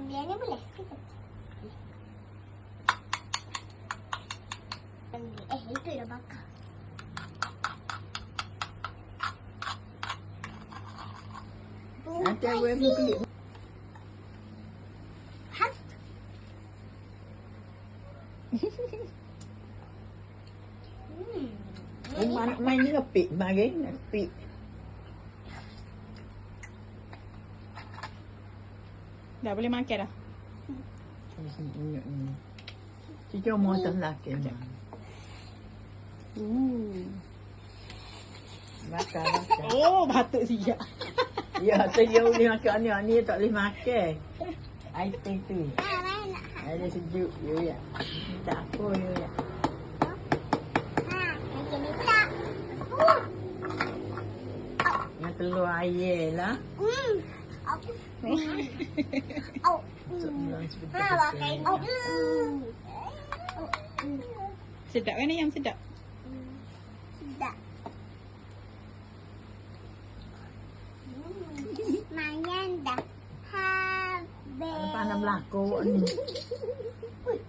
Ambil ni boleh? Itu dah bakar. Nanti aku ambil kulit. Hap. Rumah nak main ni ngepik. Mari ngepik. Dah boleh makan dah. Cica mau atas laki. Makan. Oh, batuk siap. Ya, tu dia boleh makan ni. Ni tak boleh makan. Item tu. Main nak. Ada sejuk. Ya. Tak apa ya. Macam ni pula. Yang telur air lah. Sedap kan ayam sedap? Sedap. Mayan dah habis. Panas belakang ni.